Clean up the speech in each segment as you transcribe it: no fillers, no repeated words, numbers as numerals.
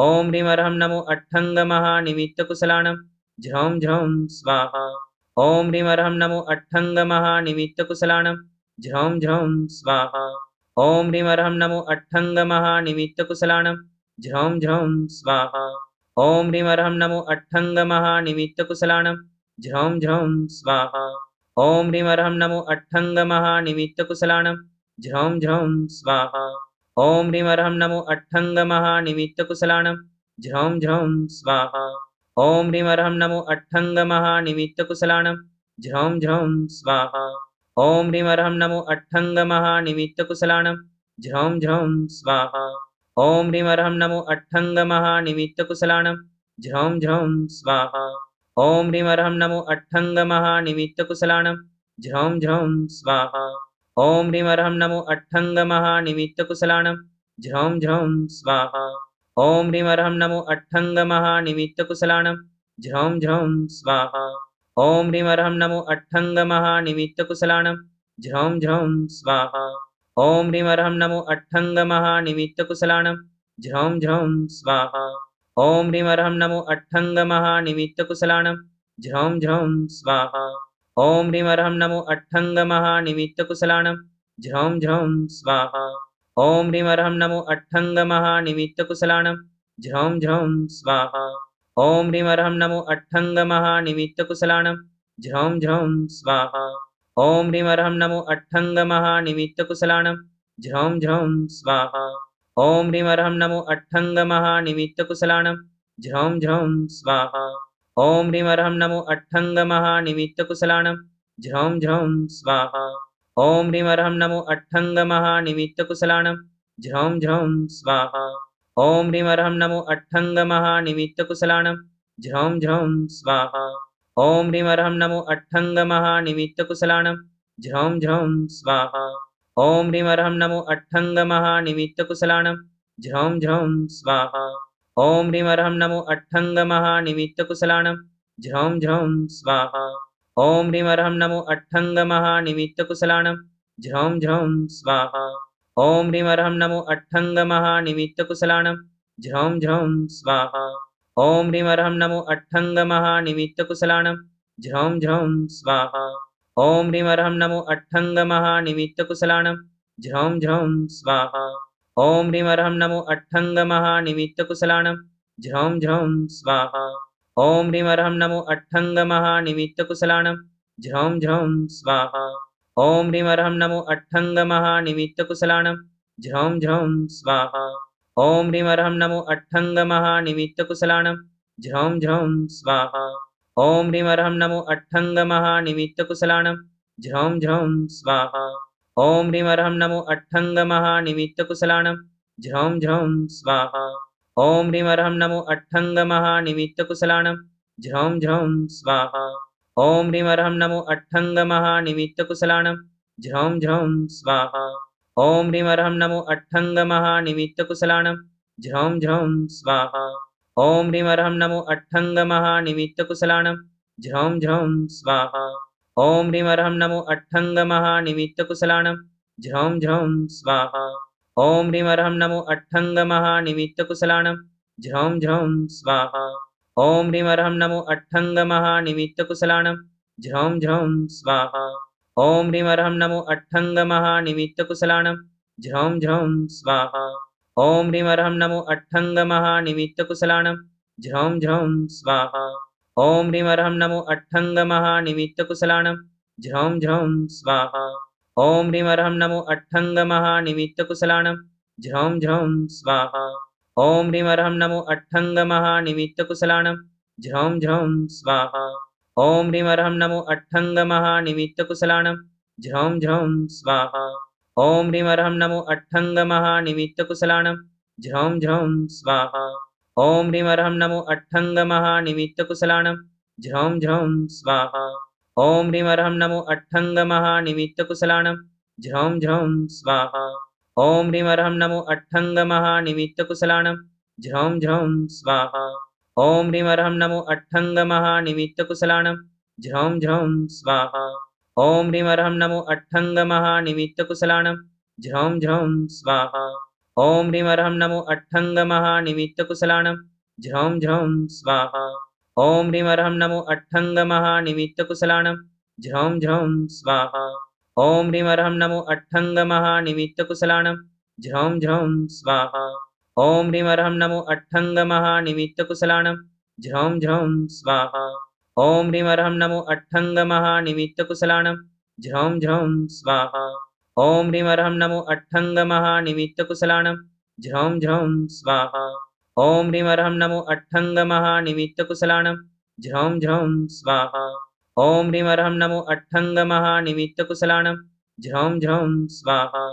ॐ ह्रीमर्हं नमो अट्ठङ्गमहानिमित्तकुशलानं झ्रौं झ्रौं स्वाहा। ॐ ह्रीमर्हं नमो अट्ठङ्गमहानिमित्तकुशलानं झ्रौं झ्रौं स्वाहा। ॐ ह्रीमर्हं नमो अट्ठङ्गमहानिमित्तकुशलानं झ्रौं झ्रौं स्वाहा। ॐ ह्रीमर्हं नमो अट्ठङ्गमहानिमित्तकुशलानं झ्रौं झ्रौं स्वाहा। ॐ ह्रीमर्हं नमो अट्ठङ्गमहानिमित्तकुशलानं झ्रौं झ्रौं स्वाहा। ॐ ह्रीमर्हं नमो अट्ठङ्गमहानिमित्तकुशलानं झ्रौं झ्रौं स्वाहा। ॐ ह्रीमर्हं नमो अट्ठङ्गमहानिमित्तकुशलानं झ्रौं झ्रौं स्वाहा। ॐ ह्रीमर्हं नमो अट्ठङ्गमहानिमित्तकुशलानं झ्रौं झ्रौं स्वाहा। ॐ ह्रीमर्हं नमो अट्ठङ्गमहानिमित्तकुशलानं झ्रौं झ्रौं स्वाहा। ॐ ह्रीमर्हं नमो अट्ठङ्गमहानिमित्तकुशलानं झ्रौं झ्रौं स्वाहा। ॐ ह्रीमर्हं नमो अट्ठङ्गमहानिमित्तकुशलानं झ्रौं झ्रौं स्वाहा। ॐ ह्रीमर्हं नमो अट्ठङ्गमहानिमित्तकुशलानं झ्रौं झ्रौं स्वाहा। ॐ ह्रीमर्हं नमो अट्ठङ्गमहानिमित्तकुशलानं झ्रौं झ्रौं स्वाहा। ॐ ह्रीमर्हं नमो अट्ठङ्गमहानिमित्तकुशलानं झ्रौं झ्रौं स्वाहा। ॐ ह्रीमर्हं नमो अट्ठङ्गमहानिमित्तकुशलानं झ्रौं झ्रौं स्वाहा। ॐ ह्रीमर्हं नमो अट्ठङ्गमहानिमित्तकुशलानं झ्रौं झ्रौं स्वाहा। ॐ ह्रीमर्हं नमो अट्ठङ्गमहानिमित्तकुशलानं झ्रौं झ्रौं स्वाहा। ॐ ह्रीमर्हं नमो अट्ठङ्गमहानिमित्तकुशलानं झ्रौं झ्रौं स्वाहा। ॐ ह्रीमर्हं नमो अट्ठङ्गमहानिमित्तकुशलानं झ्रौं झ्रौं स्वाहा। ॐ ह्रीमर्हं नमो अट्ठङ्गमहानिमित्तकुशलानं झ्रौं झ्रौं स्वाहा। ॐ ह्रीमर्हं नमो अट्ठङ्गमहानिमित्तकुशलानं झ्रौं झ्रौं स्वाहा। ॐ ह्रीमर्हं नमो अट्ठङ्गमहानिमित्तकुशलानं झ्रौं झ्रौं स्वाहा। ॐ ह्रीमर्हं नमो अट्ठङ्गमहानिमित्तकुशलानं झ्रौं झ्रौं स्वाहा। ॐ ह्रीमर्हं नमो अट्ठङ्गमहानिमित्तकुशलानं झ्रौं झ्रौं स्वाहा। ॐ ह्रीमर्हं नमो अट्ठङ्गमहानिमित्तकुशलानं झ्रौं झ्रौं स्वाहा। ॐ ह्रीमर्हं नमो अट्ठङ्गमहानिमित्तकुशलानं झ्रौं झ्रौं स्वाहा। ॐ ह्रीमर्हं नमो अट्ठङ्गमहानिमित्तकुशलानं झ्रौं झ्रौं स्वाहा। ॐ ह्रीमर्हं नमो अट्ठङ्गमहानिमित्तकुशलानं झ्रौं झ्रौं स्वाहा। ॐ ह्रीमर्हं नमो अट्ठङ्गमहानिमित्तकुशलानं झ्रौं झ्रौं स्वाहा। ॐ ह्रीमर्हं नमो अट्ठङ्गमहानिमित्तकुशलानं झ्रौं झ्रौं स्वाहा। ॐ ह्रीमर्हं नमो अट्ठङ्गमहानिमित्तकुशलानं झ्रौं झ्रौं स्वाहा। ॐ ह्रीमर्हं नमो अट्ठङ्गमहानिमित्तकुशलानं झ्रौं झ्रौं स्वाहा। ॐ ह्रीमर्हं नमो अट्ठङ्गमहानिमित्तकुशलानं झ्रौं झ्रौं स्वाहा। ॐ ह्रीमर्हं नमो अट्ठङ्गमहानिमित्तकुशलानं झ्रौं झ्रौं स्वाहा। ॐ ह्रीमर्हं नमो अट्ठङ्गमहानिमित्तकुशलानं झ्रौं झ्रौं स्वाहा। ॐ ह्रीमर्हं नमो अट्ठङ्गमहानिमित्तकुशलानं झ्रौं झ्रौं स्वाहा। ॐ ह्रीमर्हं नमो अट्ठङ्गमहानिमित्तकुशलानं झ्रौं झ्रौं स्वाहा। ॐ ह्रीमर्हं नमो अट्ठङ्गमहानिमित्तकुशलानं झ्रौं झ्रौं स्वाहा। ॐ ह्रीमर्हं नमो अट्ठङ्गमहानिमित्तकुशलानं झ्रौं झ्रौं स्वाहा। ॐ ह्रीमर्हं नमो अट्ठङ्गमहानिमित्तकुशलानं झ्रौं झ्रौं स्वाहा। ॐ ह्रीमर्हं नमो अट्ठङ्गमहानिमित्तकुशलानं झ्रौं झ्रौं स्वाहा। ॐ ह्रीमर्हं नमो अट्ठङ्गमहानिमित्तकुशलानं झ्रौं झ्रौं स्वाहा। ॐ ह्रीमर्हं नमो अट्ठङ्गमहानिमित्तकुशलानं झ्रौं झ्रौं स्वाहा। ॐ ह्रीमर्हं नमो अट्ठङ्गमहानिमित्तकुशलानं झ्रौं झ्रौं स्वाहा। ॐ ह्रीमर्हं नमो अट्ठङ्गमहानिमित्तकुशलानं झ्रौं झ्रौं स्वाहा। ॐ ह्रीमर्हं नमो अट्ठङ्गमहानिमित्तकुशलानं झ्रौं झ्रौं स्वाहा। ॐ ह्रीमर्हं नमो अट्ठङ्गमहानिमित्तकुशलानं झ्रौं झ्रौं स्वाहा। ॐ ह्रीमर्हं नमो अट्ठङ्गमहानिमित्तकुशलानं झ्रौं झ्रौं स्वाहा। ॐ ह्रीमर्हं नमो अट्ठङ्गमहानिमित्तकुशलानं झ्रौं झ्रौं स्वाहा। ॐ ह्रीमर्हं नमो अट्ठङ्गमहानिमित्तकुशलानं झ्रौं झ्रौं स्वाहा। ॐ ह्रीमर्हं नमो अट्ठङ्गमहानिमित्तकुशलानं झ्रौं झ्रौं स्वाहा। ॐ ह्रीमर्हं नमो अट्ठङ्गमहानिमित्तकुशलानं झ्रौं झ्रौं स्वाहा। ॐ ह्रीमर्हं नमो अट्ठङ्गमहानिमित्तकुशलानं झ्रौं झ्रौं स्वाहा। ॐ ह्रीमर्हं नमो अट्ठङ्गमहानिमित्तकुशलानं झ्रौं झ्रौं स्वाहा। ॐ ह्रीमर्हं नमो अट्ठङ्गमहानिमित्तकुशलानं झ्रौं झ्रौं स्वाहा। ॐ ह्रीमर्हं नमो अट्ठङ्गमहानिमित्तकुशलानं झ्रौं झ्रौं स्वाहा। ॐ ह्रीमर्हं नमो अट्ठङ्गमहानिमित्तकुशलानं झ्रौं झ्रौं स्वाहा। ॐ ह्रीमर्हं नमो अट्ठङ्गमहानिमित्तकुशलानं झ्रौं झ्रौं स्वाहा। ॐ ह्रीमर्हं नमो अट्ठङ्गमहानिमित्तकुशलानं झ्रौं झ्रौं स्वाहा। ॐ ह्रीमर्हं नमो अट्ठङ्गमहानिमित्तकुशलानं झ्रौं झ्रौं स्वाहा। ॐ ह्रीमर्हं नमो अट्ठङ्गमहानिमित्तकुशलानं झ्रौं झ्रौं स्वाहा। ॐ ह्रीमर्हं नमो अट्ठङ्गमहानिमित्तकुशलानं झ्रौं झ्रौं स्वाहा। ॐ ह्रीमर्हं नमो अट्ठङ्गमहानिमित्तकुशलानं झ्रौं झ्रौं स्वाहा।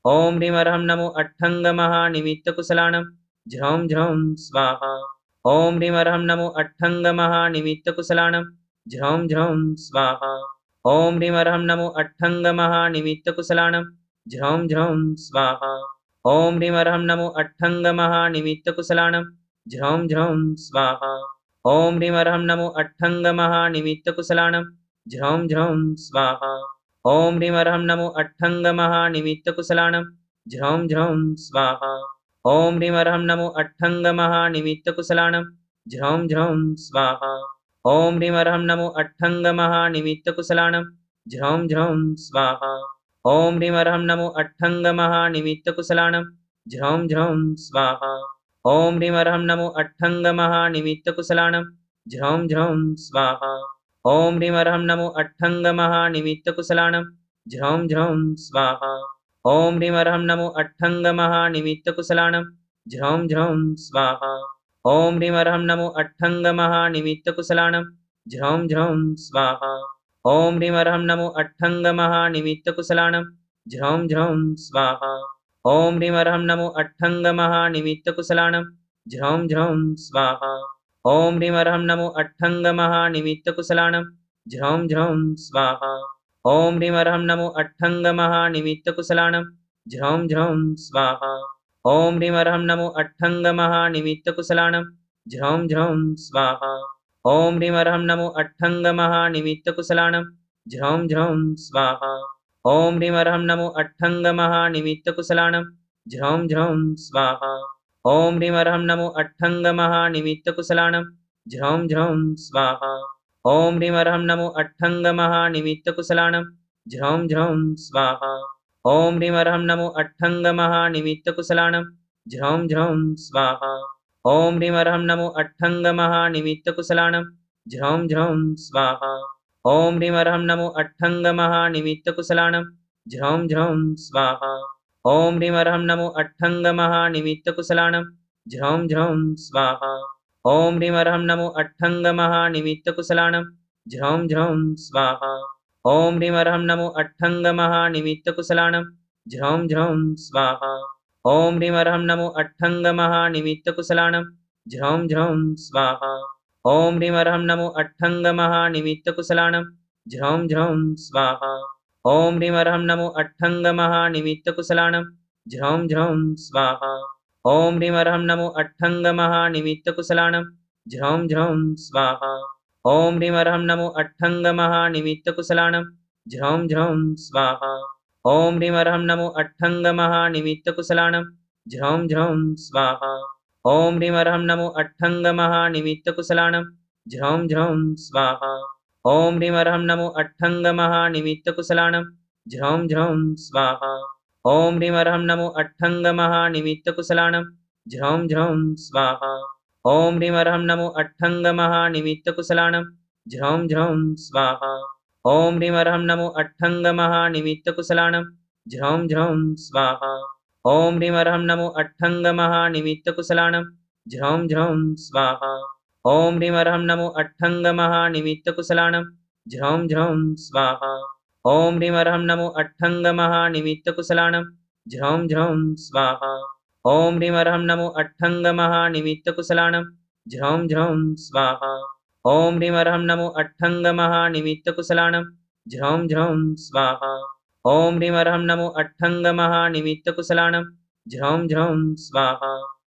ॐ ह्रीमर्हं नमो अट्ठङ्गमहानिमित्तकुशलानं झ्रौं झ्रौं स्वाहा। ॐ ह्रीमर्हं नमो अट्ठङ्गमहानिमित्तकुशलानं झ्रौं झ्रौं स्वाहा। ॐ ह्रीमर्हं नमो अट्ठङ्गमहानिमित्तकुशलानं झ्रौं झ्रौं स्वाहा। ॐ ह्रीमर्हं नमो अट्ठङ्गमहानिमित्तकुशलानं झ्रौं झ्रौं स्वाहा। ॐ ह्रीमर्हं नमो अट्ठङ्गमहानिमित्तकुशलानं झ्रौं झ्रौं स्वाहा। ॐ ह्रीमर्हं नमो अट्ठङ्गमहानिमित्तकुशलानं झ्रौं झ्रौं स्वाहा। ॐ ह्रीमर्हं नमो अट्ठङ्गमहानिमित्तकुशलानं झ्रौं झ्रौं स्वाहा। ॐ ह्रीमर्हं नमो अट्ठङ्गमहानिमित्तकुशलानं झ्रौं झ्रौं स्वाहा। ॐ ह्रीमर्हं नमो अट्ठङ्गमहानिमित्तकुशलानं झ्रौं झ्रौं स्वाहा। ॐ ह्रीमर्हं नमो अट्ठङ्गमहानिमित्तकुशलानं झ्रौं झ्रौं स्वाहा। ॐ ह्रीमर्हं नमो अट्ठङ्गमहानिमित्तकुशलानं झ्रौं झ्रौं स्वाहा। ॐ ह्रीमर्हं नमो अट्ठङ्गमहानिमित्तकुशलानं झ्रौं झ्रौं स्वाहा। ॐ ह्रीमर्हं नमो अट्ठङ्गमहानिमित्तकुशलानं झ्रौं झ्रौं स्वाहा। ॐ ह्रीमर्हं नमो अट्ठङ्गमहानिमित्तकुशलानं झ्रौं झ्रौं स्वाहा। ॐ ह्रीमर्हं नमो अट्ठङ्गमहानिमित्तकुशलानं झ्रौं झ्रौं स्वाहा। ॐ ह्रीमर्हं नमो अट्ठङ्गमहानिमित्तकुशलानं झ्रौं झ्रौं स्वाहा। ॐ ह्रीमर्हं नमो अट्ठङ्गमहानिमित्तकुशलानं झ्रौं झ्रौं स्वाहा। ॐ ह्रीमर्हं नमो अट्ठङ्गमहानिमित्तकुशलानं झ्रौं झ्रौं स्वाहा। ॐ ह्रीमर्हं नमो अट्ठङ्गमहानिमित्तकुशलानं झ्रौं झ्रौं स्वाहा। ॐ ह्रीमर्हं नमो अट्ठङ्गमहानिमित्तकुशलानं झ्रौं झ्रौं स्वाहा। ॐ ह्रीमर्हं नमो अट्ठङ्गमहानिमित्तकुशलानं झ्रौं झ्रौं स्वाहा। ॐ ह्रीमर्हं नमो अट्ठङ्गमहानिमित्तकुशलानं झ्रौं झ्रौं स्वाहा। ॐ ह्रीमर्हं नमो अट्ठङ्गमहानिमित्तकुशलानं झ्रौं झ्रौं स्वाहा। ॐ ह्रीमर्हं नमो अट्ठङ्गमहानिमित्तकुशलानं झ्रौं झ्रौं स्वाहा। ॐ ह्रीमर्हं नमो अट्ठङ्गमहानिमित्तकुशलानं झ्रौं झ्रौं स्वाहा। ॐ ह्रीमर्हं नमो अट्ठङ्गमहानिमित्तकुशलानं झ्रौं झ्रौं स्वाहा। ॐ ह्रीमर्हं नमो अट्ठङ्गमहानिमित्तकुशलानं झ्रौं झ्रौं स्वाहा। ॐ ह्रीमर्हं नमो अट्ठङ्गमहानिमित्तकुशलानं झ्रौं झ्रौं स्वाहा। ॐ ह्रीमर्हं नमो अट्ठङ्गमहानिमित्तकुशलानं झ्रौं झ्रौं स्वाहा। ॐ ह्रीमर्हं नमो अट्ठङ्गमहानिमित्तकुशलानं झ्रौं झ्रौं स्वाहा। ॐ ह्रीमर्हं नमो अट्ठङ्गमहानिमित्तकुशलानं झ्रौं झ्रौं स्वाहा। ॐ ह्रीमर्हं नमो अट्ठङ्गमहानिमित्तकुशलानं झ्रौं झ्रौं स्वाहा। ॐ ह्रीमर्हं नमो अट्ठङ्गमहानिमित्तकुशलानं झ्रौं झ्रौं स्वाहा। ॐ ह्रीमर्हं नमो अट्ठङ्गमहानिमित्तकुशलानं झ्रौं झ्रौं स्वाहा। ॐ ह्रीमर्हं नमो अट्ठङ्गमहानिमित्तकुशलानं झ्रौं झ्रौं स्वाहा। ॐ ह्रीमर्हं नमो अट्ठङ्गमहानिमित्तकुशलानं झ्रौं झ्रौं स्वाहा। ॐ ह्रीमर्हं नमो अट्ठङ्गमहानिमित्तकुशलानं झ्रौं झ्रौं स्वाहा। ॐ ह्रीमर्हं नमो अट्ठङ्गमहानिमित्तकुशलानं झ्रौं झ्रौं स्वाहा। ॐ ह्रीमर्हं नमो अट्ठङ्गमहानिमित्तकुशलानं झ्रौं झ्रौं स्वाहा। ॐ ह्रीमर्हं नमो अट्ठङ्गमहानिमित्तकुशलानं झ्रौं झ्रौं स्वाहा। ॐ ह्रीमर्हं नमो अट्ठङ्गमहानिमित्तकुशलानं झ्रौं झ्रौं स्वाहा। ॐ ह्रीमर्हं नमो अट्ठङ्गमहानिमित्तकुशलानं झ्रौं झ्रौं स्वाहा। ॐ ह्रीमर्हं नमो अट्ठङ्गमहानिमित्तकुशलानं झ्रौं झ्रौं स्वाहा। ॐ ह्रीमर्हं नमो अट्ठङ्गमहानिमित्तकुशलानं झ्रौं झ्रौं स्वाहा। ॐ ह्रीमर्हं नमो अट्ठङ्गमहानिमित्तकुशलानं झ्रौं झ्रौं स्वाहा।